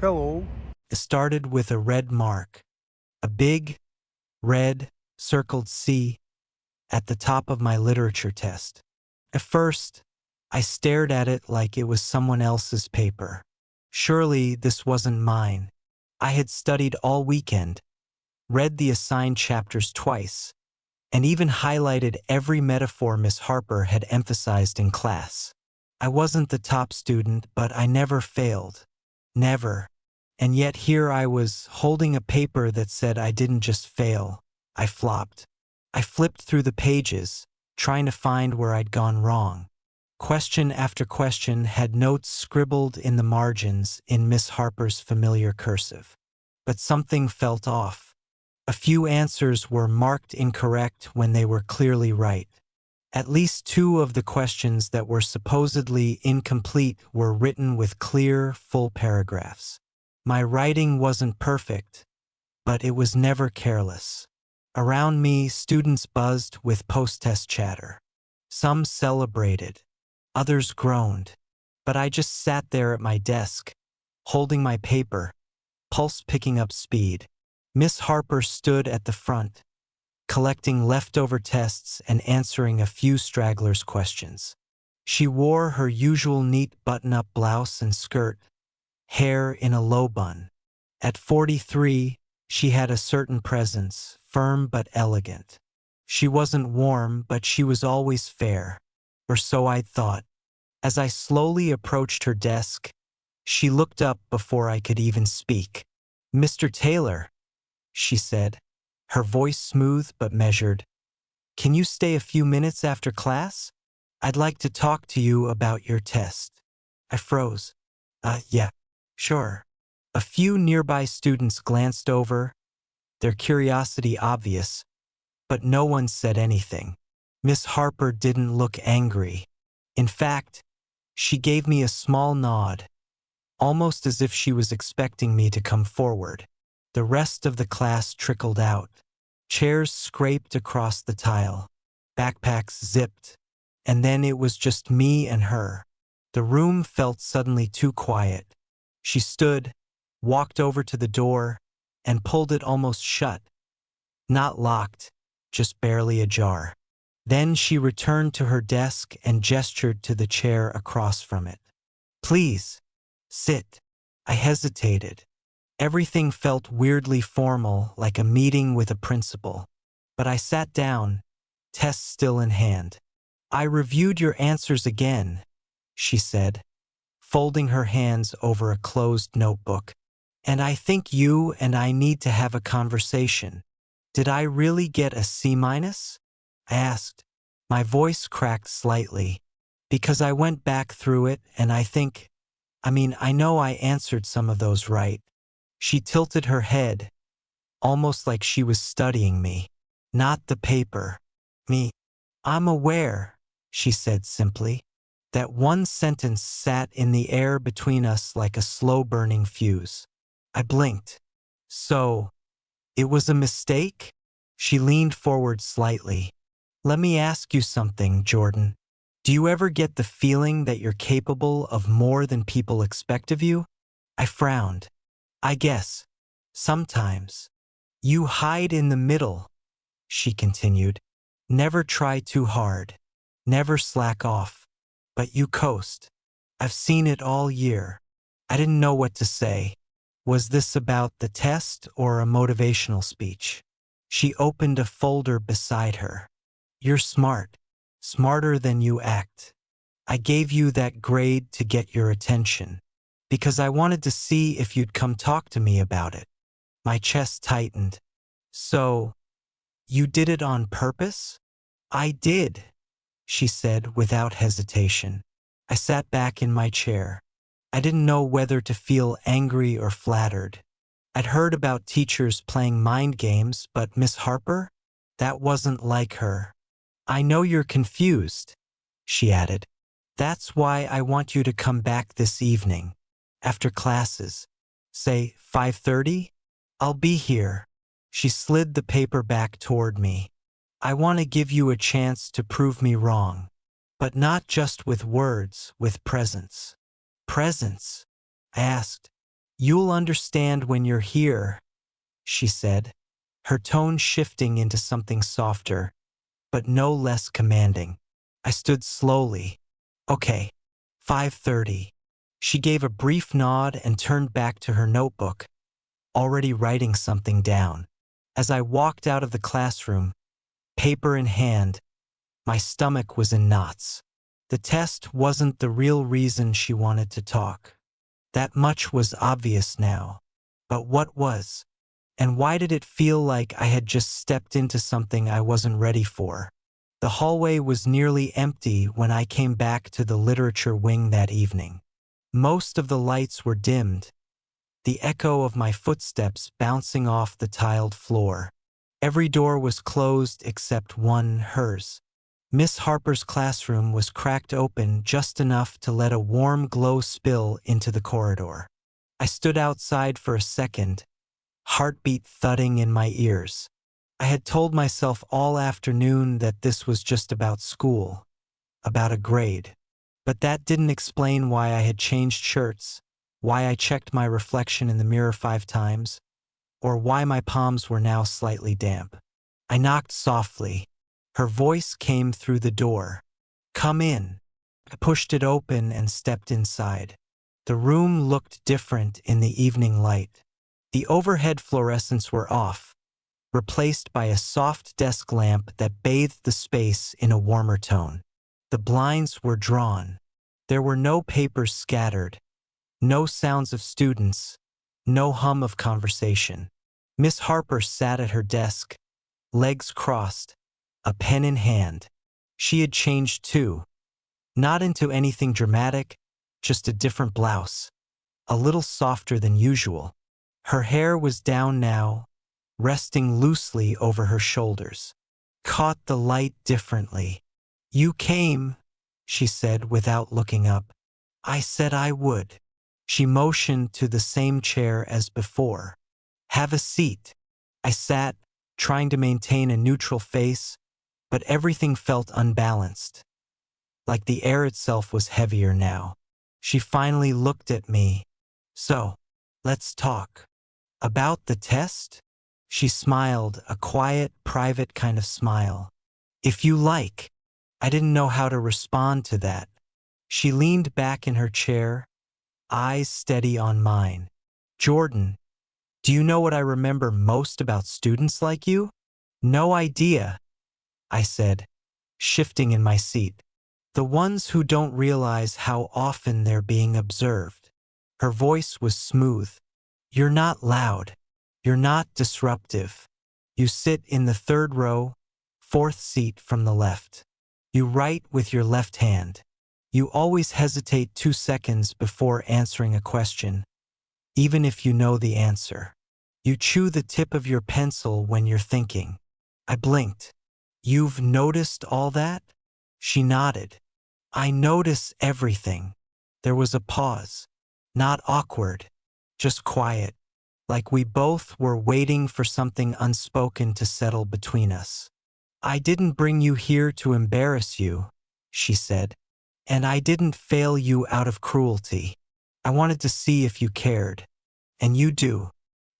Hello. It started with a red mark, a big, red, circled C at the top of my literature test. At first, I stared at it like it was someone else's paper. Surely this wasn't mine. I had studied all weekend, read the assigned chapters twice, and even highlighted every metaphor Miss Harper had emphasized in class. I wasn't the top student, but I never failed. Never. And yet here I was, holding a paper that said I didn't just fail, I flopped. I flipped through the pages, trying to find where I'd gone wrong. Question after question had notes scribbled in the margins in Miss Harper's familiar cursive. But something felt off. A few answers were marked incorrect when they were clearly right. At least two of the questions that were supposedly incomplete were written with clear, full paragraphs. My writing wasn't perfect, but it was never careless. Around me, students buzzed with post-test chatter. Some celebrated, others groaned, but I just sat there at my desk, holding my paper, pulse picking up speed. Miss Harper stood at the front, collecting leftover tests and answering a few stragglers' questions. She wore her usual neat button-up blouse and skirt, hair in a low bun. At 43, she had a certain presence, firm but elegant. She wasn't warm, but she was always fair, or so I'd thought. As I slowly approached her desk, she looked up before I could even speak. "Mr. Taylor," she said, her voice smooth but measured. "Can you stay a few minutes after class? I'd like to talk to you about your test." I froze. Yeah, sure." A few nearby students glanced over, their curiosity obvious, but no one said anything. Miss Harper didn't look angry. In fact, she gave me a small nod, almost as if she was expecting me to come forward. The rest of the class trickled out. Chairs scraped across the tile, backpacks zipped, and then it was just me and her. The room felt suddenly too quiet. She stood, walked over to the door, and pulled it almost shut. Not locked, just barely ajar. Then she returned to her desk and gestured to the chair across from it. "Please, sit." I hesitated. Everything felt weirdly formal, like a meeting with a principal. But I sat down, test still in hand. "I reviewed your answers again," she said, folding her hands over a closed notebook. "And I think you and I need to have a conversation. Did I really get a C-? I asked. My voice cracked slightly, because I went back through it and I know I answered some of those right. She tilted her head, almost like she was studying me. "Not the paper. Me. I'm aware," she said simply. That one sentence sat in the air between us like a slow-burning fuse. I blinked. "So, it was a mistake?" She leaned forward slightly. "Let me ask you something, Jordan. Do you ever get the feeling that you're capable of more than people expect of you?" I frowned. "I guess. Sometimes. You hide in the middle," she continued. "Never try too hard. Never slack off. But you coast. I've seen it all year." I didn't know what to say. Was this about the test or a motivational speech? She opened a folder beside her. "You're smart. Smarter than you act. I gave you that grade to get your attention, because I wanted to see if you'd come talk to me about it." My chest tightened. "So, you did it on purpose?" "I did," she said without hesitation. I sat back in my chair. I didn't know whether to feel angry or flattered. I'd heard about teachers playing mind games, but Miss Harper? That wasn't like her. "I know you're confused," she added. "That's why I want you to come back this evening, after classes. Say 5:30? I'll be here." She slid the paper back toward me. "I want to give you a chance to prove me wrong, but not just with words, with presence." "Presence?" I asked. "You'll understand when you're here," she said, her tone shifting into something softer, but no less commanding. I stood slowly. "Okay, 5:30. She gave a brief nod and turned back to her notebook, already writing something down. As I walked out of the classroom, paper in hand, my stomach was in knots. The test wasn't the real reason she wanted to talk. That much was obvious now. But what was? And why did it feel like I had just stepped into something I wasn't ready for? The hallway was nearly empty when I came back to the literature wing that evening. Most of the lights were dimmed, the echo of my footsteps bouncing off the tiled floor. Every door was closed except one, hers. Miss Harper's classroom was cracked open just enough to let a warm glow spill into the corridor. I stood outside for a second, heartbeat thudding in my ears. I had told myself all afternoon that this was just about school, about a grade. But that didn't explain why I had changed shirts, why I checked my reflection in the mirror 5 times, or why my palms were now slightly damp. I knocked softly. Her voice came through the door. "Come in." I pushed it open and stepped inside. The room looked different in the evening light. The overhead fluorescents were off, replaced by a soft desk lamp that bathed the space in a warmer tone. The blinds were drawn. There were no papers scattered, no sounds of students, no hum of conversation. Miss Harper sat at her desk, legs crossed, a pen in hand. She had changed too. Not into anything dramatic, just a different blouse, a little softer than usual. Her hair was down now, resting loosely over her shoulders. Caught the light differently. "You came," she said without looking up. "I said I would." She motioned to the same chair as before. "Have a seat." I sat, trying to maintain a neutral face, but everything felt unbalanced. Like the air itself was heavier now. She finally looked at me. "So, let's talk." "About the test?" She smiled, a quiet, private kind of smile. "If you like." I didn't know how to respond to that. She leaned back in her chair, eyes steady on mine. "Jordan, do you know what I remember most about students like you?" "No idea," I said, shifting in my seat. "The ones who don't realize how often they're being observed." Her voice was smooth. "You're not loud. You're not disruptive. You sit in the 3rd row, 4th seat from the left. You write with your left hand. You always hesitate 2 seconds before answering a question, even if you know the answer. You chew the tip of your pencil when you're thinking." I blinked. "You've noticed all that?" She nodded. "I notice everything." There was a pause. Not awkward, just quiet, like we both were waiting for something unspoken to settle between us. "I didn't bring you here to embarrass you," she said. "And I didn't fail you out of cruelty. I wanted to see if you cared. And you do.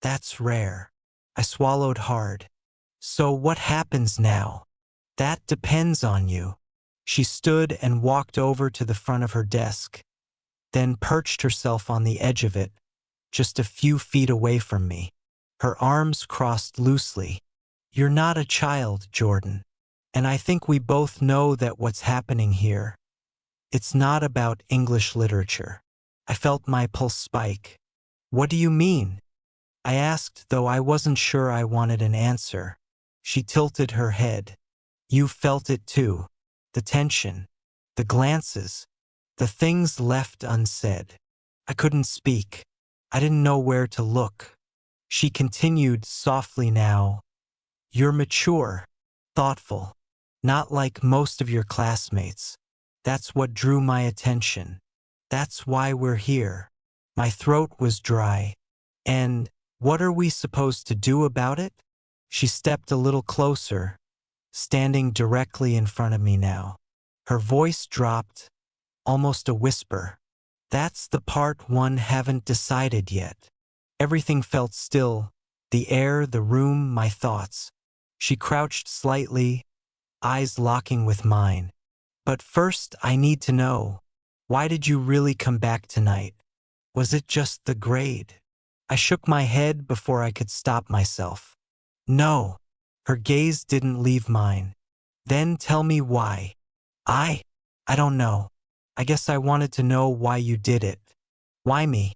That's rare." I swallowed hard. "So what happens now?" "That depends on you." She stood and walked over to the front of her desk, then perched herself on the edge of it, just a few feet away from me. Her arms crossed loosely. "You're not a child, Jordan. And I think we both know that what's happening here, it's not about English literature." I felt my pulse spike. "What do you mean?" I asked, though I wasn't sure I wanted an answer. She tilted her head. "You felt it too. The tension, the glances, the things left unsaid." I couldn't speak. I didn't know where to look. She continued softly now. "You're mature, thoughtful, not like most of your classmates. That's what drew my attention. That's why we're here." My throat was dry. "And what are we supposed to do about it?" She stepped a little closer, standing directly in front of me now. Her voice dropped, almost a whisper. "That's the part one haven't decided yet." Everything felt still, the air, the room, my thoughts. She crouched slightly, eyes locking with mine. But first, I need to know, why did you really come back tonight? Was it just the grade? I shook my head before I could stop myself. No. Her gaze didn't leave mine. Then tell me why. I don't know. I guess I wanted to know why you did it. Why me?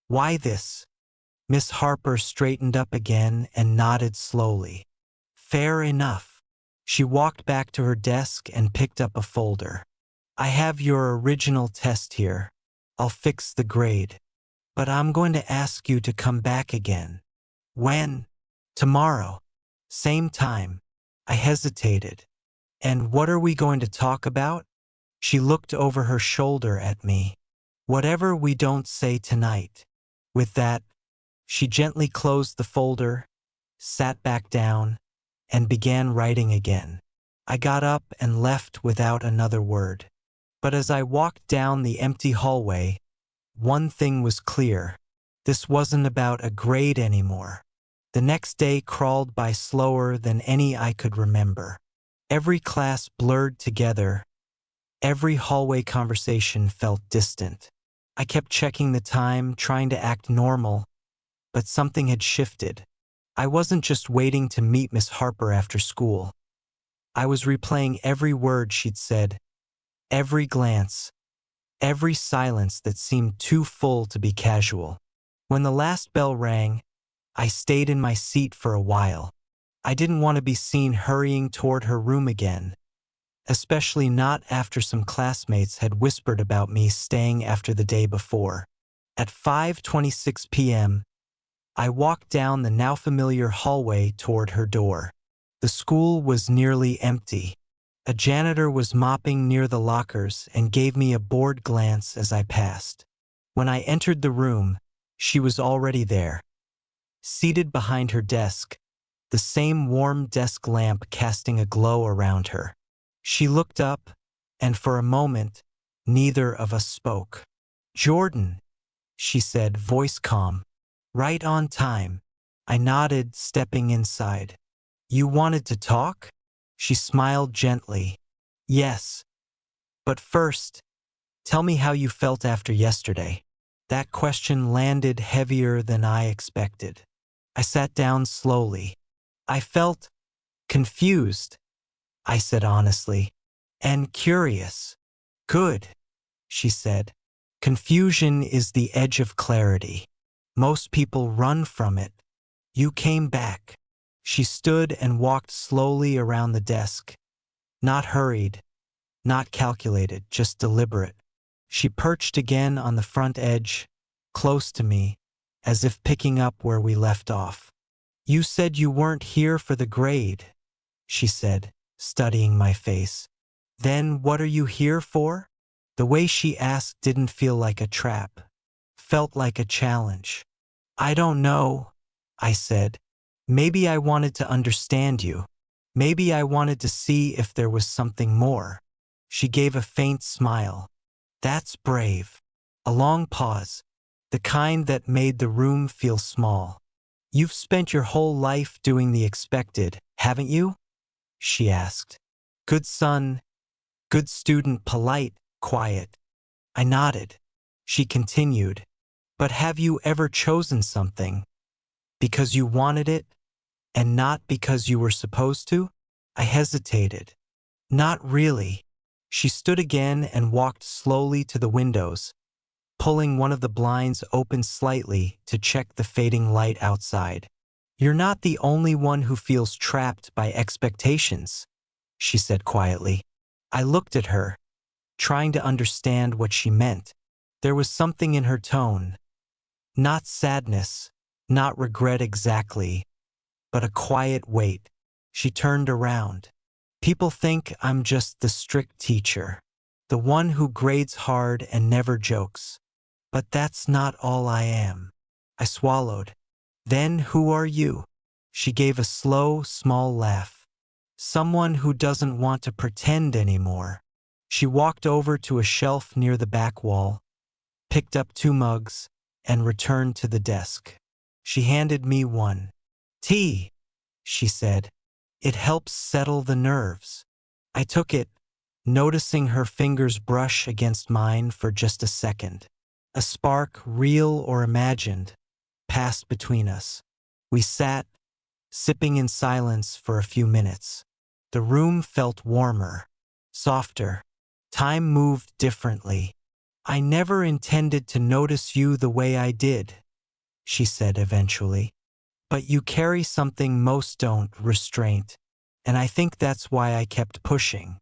Why this? Miss Harper straightened up again and nodded slowly. Fair enough. She walked back to her desk and picked up a folder. I have your original test here. I'll fix the grade. But I'm going to ask you to come back again. When? Tomorrow. Same time. I hesitated. And what are we going to talk about? She looked over her shoulder at me. Whatever we don't say tonight. With that, she gently closed the folder, sat back down, and began writing again. I got up and left without another word. But as I walked down the empty hallway, one thing was clear. This wasn't about a grade anymore. The next day crawled by slower than any I could remember. Every class blurred together. Every hallway conversation felt distant. I kept checking the time, trying to act normal, but something had shifted. I wasn't just waiting to meet Miss Harper after school. I was replaying every word she'd said, every glance, every silence that seemed too full to be casual. When the last bell rang, I stayed in my seat for a while. I didn't want to be seen hurrying toward her room again, especially not after some classmates had whispered about me staying after the day before. At 5:26 p.m., I walked down the now familiar hallway toward her door. The school was nearly empty. A janitor was mopping near the lockers and gave me a bored glance as I passed. When I entered the room, she was already there. Seated behind her desk, the same warm desk lamp casting a glow around her. She looked up, and for a moment, neither of us spoke. "Jordan," she said, voice calm. "Right on time." I nodded, stepping inside. "You wanted to talk?" She smiled gently. "Yes. But first, tell me how you felt after yesterday." That question landed heavier than I expected. I sat down slowly. "I felt confused," I said honestly, "and curious." "Good," she said. "Confusion is the edge of clarity. Most people run from it. You came back." She stood and walked slowly around the desk. Not hurried, not calculated, just deliberate. She perched again on the front edge, close to me, as if picking up where we left off. "You said you weren't here for the grade," she said, studying my face. "Then what are you here for?" The way she asked didn't feel like a trap. Felt like a challenge. "I don't know," I said. "Maybe I wanted to understand you. Maybe I wanted to see if there was something more." She gave a faint smile. "That's brave." A long pause, the kind that made the room feel small. "You've spent your whole life doing the expected, haven't you?" she asked. "Good son, good student, polite, quiet." I nodded. She continued, "But have you ever chosen something because you wanted it and not because you were supposed to?" I hesitated. "Not really." She stood again and walked slowly to the windows, pulling one of the blinds open slightly to check the fading light outside. "You're not the only one who feels trapped by expectations," she said quietly. I looked at her, trying to understand what she meant. There was something in her tone. Not sadness, not regret exactly, but a quiet weight. She turned around. "People think I'm just the strict teacher, the one who grades hard and never jokes. But that's not all I am." I swallowed. "Then who are you?" She gave a slow, small laugh. "Someone who doesn't want to pretend anymore." She walked over to a shelf near the back wall, picked up 2 mugs, and returned to the desk. She handed me one. Tea, she said. It helps settle the nerves. I took it, noticing her fingers brush against mine for just a second. A spark, real or imagined, passed between us. We sat, sipping in silence for a few minutes. The room felt warmer, softer. Time moved differently. I never intended to notice you the way I did, she said eventually. But you carry something most don't, restraint. And I think that's why I kept pushing.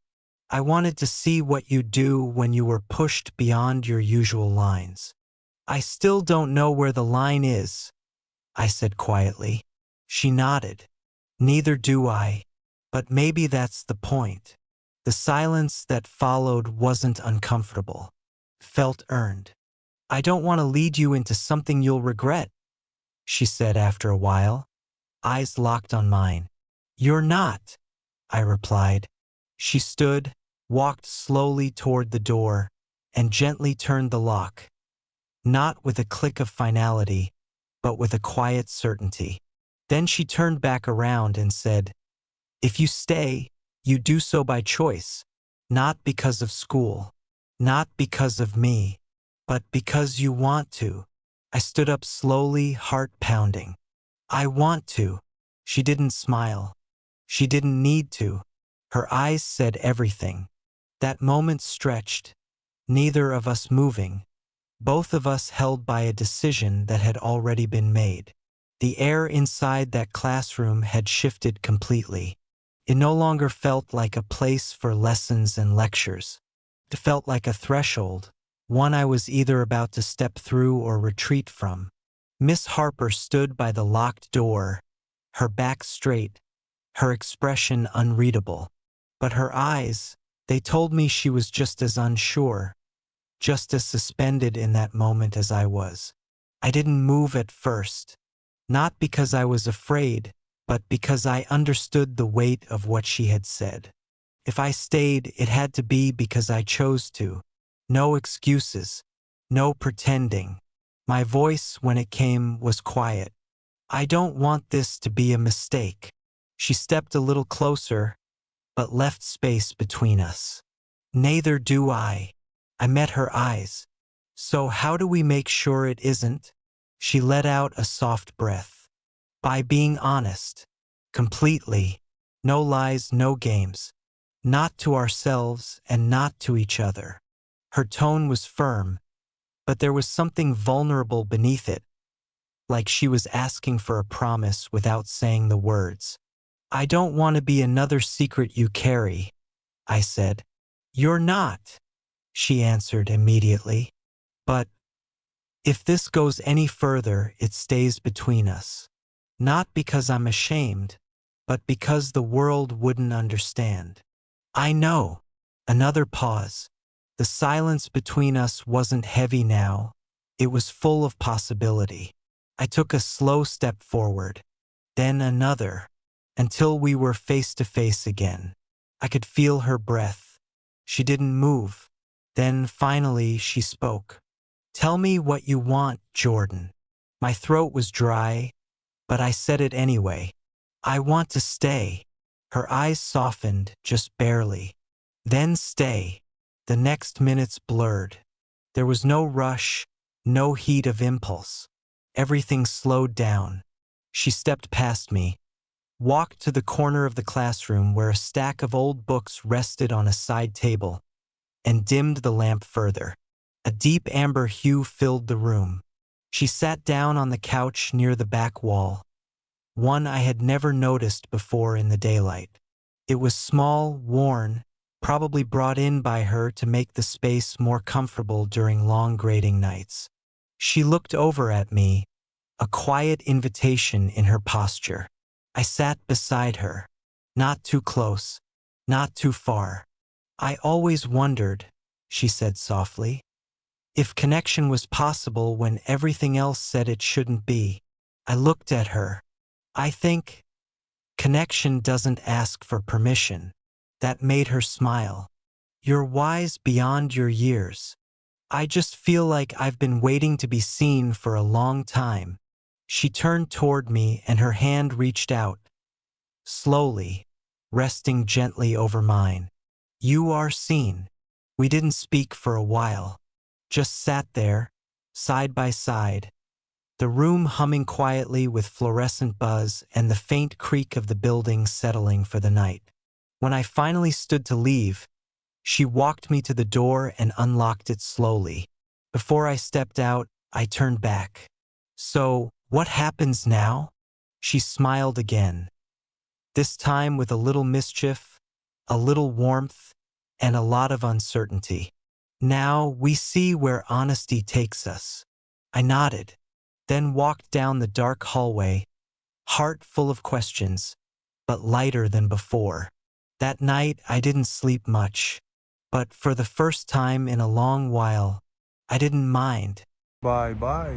I wanted to see what you'd do when you were pushed beyond your usual lines. I still don't know where the line is, I said quietly. She nodded. Neither do I. But maybe that's the point. The silence that followed wasn't uncomfortable. Felt earned. I don't want to lead you into something you'll regret, she said after a while, eyes locked on mine. You're not, I replied. She stood, walked slowly toward the door, and gently turned the lock. Not with a click of finality, but with a quiet certainty. Then she turned back around and said, if you stay, you do so by choice, not because of school, not because of me, but because you want to. I stood up slowly, heart pounding. I want to. She didn't smile. She didn't need to. Her eyes said everything. That moment stretched, neither of us moving, both of us held by a decision that had already been made. The air inside that classroom had shifted completely. It no longer felt like a place for lessons and lectures. It felt like a threshold, one I was either about to step through or retreat from. Miss Harper stood by the locked door, her back straight, her expression unreadable. But her eyes, they told me she was just as unsure, just as suspended in that moment as I was. I didn't move at first, not because I was afraid, but because I understood the weight of what she had said. If I stayed, it had to be because I chose to. No excuses, no pretending. My voice, when it came, was quiet. I don't want this to be a mistake. She stepped a little closer, but left space between us. Neither do I. I met her eyes. So how do we make sure it isn't? She let out a soft breath. By being honest. Completely. No lies, no games. Not to ourselves and not to each other. Her tone was firm, but there was something vulnerable beneath it, like she was asking for a promise without saying the words. I don't want to be another secret you carry, I said. You're not, she answered immediately. But if this goes any further, it stays between us. Not because I'm ashamed, but because the world wouldn't understand. I know. Another pause. The silence between us wasn't heavy now. It was full of possibility. I took a slow step forward, then another, until we were face to face again. I could feel her breath. She didn't move. Then finally she spoke. Tell me what you want, Jordan. My throat was dry, but I said it anyway. I want to stay. Her eyes softened, just barely. Then stay. The next minutes blurred. There was no rush, no heat of impulse. Everything slowed down. She stepped past me, walked to the corner of the classroom where a stack of old books rested on a side table, and dimmed the lamp further. A deep amber hue filled the room. She sat down on the couch near the back wall, one I had never noticed before in the daylight. It was small, worn, probably brought in by her to make the space more comfortable during long grading nights. She looked over at me, a quiet invitation in her posture. I sat beside her, not too close, not too far. I always wondered, she said softly, if connection was possible when everything else said it shouldn't be. I looked at her. I think connection doesn't ask for permission. That made her smile. You're wise beyond your years. I just feel like I've been waiting to be seen for a long time. She turned toward me and her hand reached out, slowly, resting gently over mine. You are seen. We didn't speak for a while, just sat there, side by side, the room humming quietly with fluorescent buzz and the faint creak of the building settling for the night. When I finally stood to leave, she walked me to the door and unlocked it slowly. Before I stepped out, I turned back. So, what happens now? She smiled again, this time with a little mischief, a little warmth, and a lot of uncertainty. Now we see where honesty takes us. I nodded, then walked down the dark hallway, heart full of questions, but lighter than before. That night I didn't sleep much, but for the first time in a long while, I didn't mind. Bye bye.